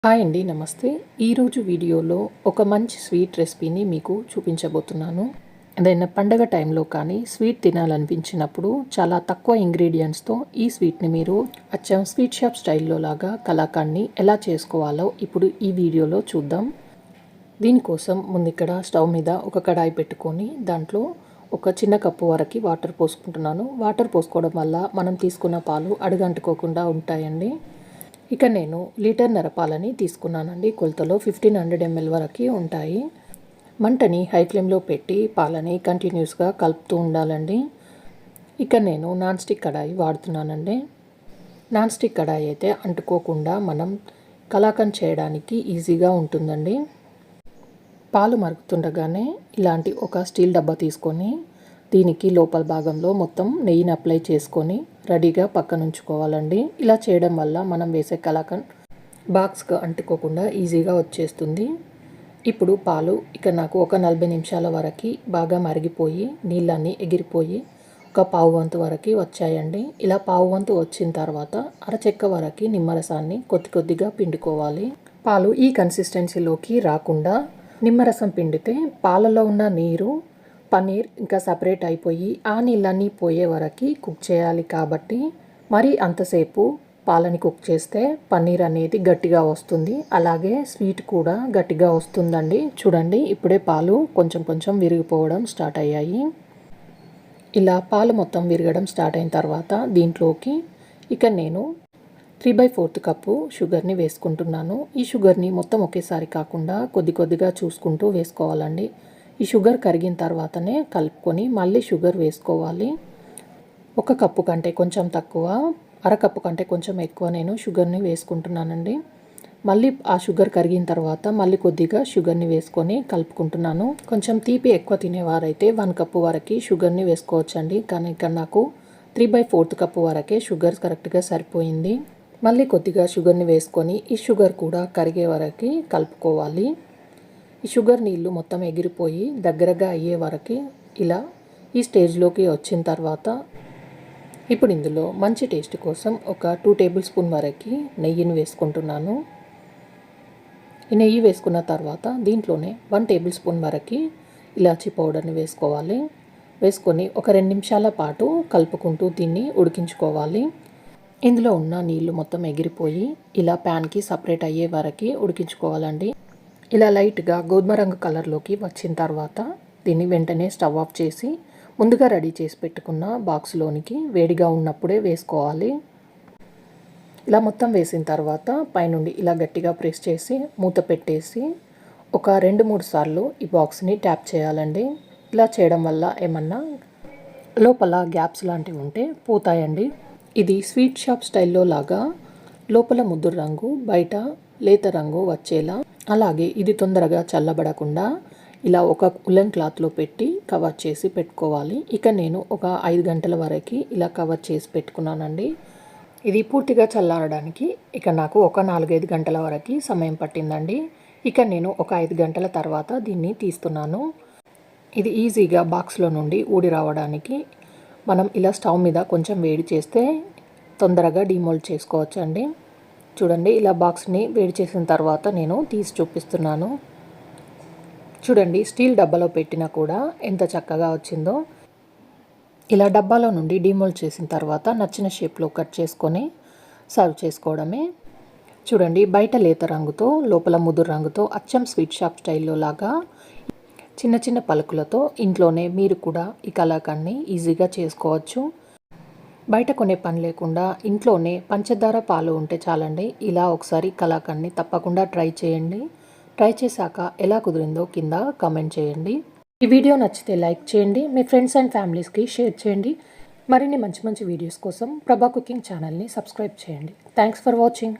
Hi అండి, నమస్తే. ఈరోజు వీడియోలో ఒక మంచి స్వీట్ రెసిపీని మీకు చూపించబోతున్నాను. ఏదైనా పండగ టైంలో కానీ స్వీట్ తినాలనిపించినప్పుడు చాలా తక్కువ ఇంగ్రీడియంట్స్తో ఈ స్వీట్ని మీరు అచ్చం స్వీట్ షాప్ స్టైల్లో లాగా కలాకండ్ని ఎలా చేసుకోవాలో ఇప్పుడు ఈ వీడియోలో చూద్దాం. దీనికోసం ముందు ఇక్కడ స్టవ్ మీద ఒక కడాయి పెట్టుకొని దాంట్లో ఒక చిన్న కప్పు వరకు వాటర్ పోసుకుంటున్నాను. వాటర్ పోసుకోవడం వల్ల మనం తీసుకున్న పాలు అడుగంటుకోకుండా ఉంటాయండి. ఇక నేను లీటర్న్నర పాలని తీసుకున్నానండి. కొలతలో 1500 ml వరకు ఉంటాయి. మంటని హై ఫ్లేమ్లో పెట్టి పాలని కంటిన్యూస్గా కలుపుతూ ఉండాలండి. ఇక నేను నాన్ స్టిక్ కడాయి వాడుతున్నానండి. నాన్ స్టిక్ కడాయి అయితే అంటుకోకుండా మనం కలాకండ్ చేయడానికి ఈజీగా ఉంటుందండి. పాలు మరుగుతుండగానే ఇలాంటి ఒక స్టీల్ డబ్బా తీసుకొని దీనికి లోపల భాగంలో మొత్తం నెయ్యిని అప్లై చేసుకొని రెడీగా పక్కన ఉంచుకోవాలండి. ఇలా చేయడం వల్ల మనం వేసే కలాకండ్ బాక్స్కి అంటుకోకుండా ఈజీగా వచ్చేస్తుంది. ఇప్పుడు పాలు ఇక నాకు ఒక 40 నిమిషాల వరకు బాగా మరిగిపోయి నీళ్ళన్నీ ఎగిరిపోయి ఒక పావు వంతు వరకు వచ్చాయండి. ఇలా పావు వంతు వచ్చిన తర్వాత అరచెక్క వరకు నిమ్మరసాన్ని కొద్ది కొద్దిగా పిండుకోవాలి. పాలు ఈ కన్సిస్టెన్సీలోకి రాకుండా నిమ్మరసం పిండితే పాలలో ఉన్న నీరు పన్నీర్ ఇంకా సపరేట్ అయిపోయి ఆ నీళ్ళన్నీ పోయే వరకు కుక్ చేయాలి. కాబట్టి మరి అంతసేపు పాలని కుక్ చేస్తే పన్నీర్ అనేది గట్టిగా వస్తుంది, అలాగే స్వీట్ కూడా గట్టిగా వస్తుందండి. చూడండి, ఇప్పుడే పాలు కొంచెం కొంచెం విరిగిపోవడం స్టార్ట్ అయ్యాయి. ఇలా పాలు మొత్తం విరగడం స్టార్ట్ అయిన తర్వాత దీంట్లోకి ఇక నేను 3/4 కప్పు షుగర్ని వేసుకుంటున్నాను. ఈ షుగర్ని మొత్తం ఒకేసారి కాకుండా కొద్ది కొద్దిగా చూసుకుంటూ వేసుకోవాలండి. ఈ షుగర్ కరిగిన తర్వాతనే కలుపుకొని మళ్ళీ షుగర్ వేసుకోవాలి. ఒక కప్పు కంటే కొంచెం తక్కువ, అరకప్పు కంటే కొంచెం ఎక్కువ నేను షుగర్ని వేసుకుంటున్నానండి. మళ్ళీ ఆ షుగర్ కరిగిన తర్వాత మళ్ళీ కొద్దిగా షుగర్ని వేసుకొని కలుపుకుంటున్నాను. కొంచెం తీపి ఎక్కువ తినేవారైతే 1 కప్పు వరకు షుగర్ని వేసుకోవచ్చండి. కానీ ఇక్కడ నాకు 3/4 కప్పు వరకే షుగర్ కరెక్ట్గా సరిపోయింది. మళ్ళీ కొద్దిగా షుగర్ని వేసుకొని ఈ షుగర్ కూడా కరిగే వరకు కలుపుకోవాలి. ఈ షుగర్ నీళ్ళు మొత్తం ఎగిరిపోయి దగ్గరగా అయ్యే వరకు ఇలా ఈ స్టేజ్లోకి వచ్చిన తర్వాత ఇప్పుడు ఇందులో మంచి టేస్ట్ కోసం ఒక 2 టేబుల్ స్పూన్ వరకు నెయ్యిని వేసుకుంటున్నాను. ఈ నెయ్యి వేసుకున్న తర్వాత దీంట్లోనే 1 టేబుల్ స్పూన్ వరకు ఇలాచీ పౌడర్ని వేసుకోవాలి. వేసుకొని ఒక 2 నిమిషాల పాటు కలుపుకుంటూ దీన్ని ఉడికించుకోవాలి. ఇందులో ఉన్న నీళ్ళు మొత్తం ఎగిరిపోయి ఇలా ప్యాన్కి సపరేట్ అయ్యే వరకు ఉడికించుకోవాలండి. ఇలా లైట్గా గోధుమ రంగు కలర్లోకి వచ్చిన తర్వాత దీన్ని వెంటనే స్టవ్ ఆఫ్ చేసి ముందుగా రెడీ చేసి పెట్టుకున్న బాక్స్లోనికి వేడిగా ఉన్నప్పుడే వేసుకోవాలి. ఇలా మొత్తం వేసిన తర్వాత పైనుండి ఇలా గట్టిగా ప్రెస్ చేసి మూత పెట్టేసి ఒక 2-3 సార్లు ఈ బాక్స్ని ట్యాప్ చేయాలండి. ఇలా చేయడం వల్ల ఏమన్నా లోపల గ్యాప్స్ లాంటివి ఉంటే పోతాయండి. ఇది స్వీట్ షాప్ స్టైల్లో లాగా లోపల ముద్దు రంగు బయట లేత రంగు వచ్చేలా, అలాగే ఇది తొందరగా చల్లబడకుండా ఇలా ఒక ఉలెన్ క్లాత్లో పెట్టి కవర్ చేసి పెట్టుకోవాలి. ఇక నేను ఒక 5 గంటల వరకు ఇలా కవర్ చేసి పెట్టుకున్నానండి. ఇది పూర్తిగా చల్లారడానికి ఇక నాకు ఒక 4-5 గంటల వరకు సమయం పట్టిందండి. ఇక నేను ఒక 5 గంటల తర్వాత దీన్ని తీస్తున్నాను. ఇది ఈజీగా బాక్స్లో నుండి ఊడి రావడానికి మనం ఇలా స్టవ్ మీద కొంచెం వేడి చేస్తే తొందరగా డీమోల్డ్ చేసుకోవచ్చండి. చూడండి, ఇలా బాక్స్ని వేడి చేసిన తర్వాత నేను తీసి చూపిస్తున్నాను. చూడండి, స్టీల్ డబ్బాలో పెట్టినా కూడా ఎంత చక్కగా వచ్చిందో. ఇలా డబ్బాలో నుండి డీమోల్డ్ చేసిన తర్వాత నచ్చిన షేప్లో కట్ చేసుకొని సర్వ్ చేసుకోవడమే. చూడండి, బయట లేత రంగుతో లోపల ముదురు రంగుతో అచ్చం స్వీట్ షాప్ స్టైల్లో లాగా చిన్న చిన్న పలుకులతో ఇంట్లోనే మీరు కూడా ఈ కలాకండ్ని ఈజీగా చేసుకోవచ్చు. బయట కొనే పని లేకుండా ఇంట్లోనే పంచదార పాలు ఉంటే చాలండి. ఇలా ఒకసారి కలాకండ్ని తప్పకుండా ట్రై చేయండి. ట్రై చేశాక ఎలా కుదిరిందో కింద కామెంట్ చేయండి. ఈ వీడియో నచ్చితే లైక్ చేయండి, మీ ఫ్రెండ్స్ అండ్ ఫ్యామిలీస్కి షేర్ చేయండి. మరిన్ని మంచి మంచి వీడియోస్ కోసం ప్రభా కుకింగ్ ఛానల్ని సబ్స్క్రైబ్ చేయండి. Thanks for watching.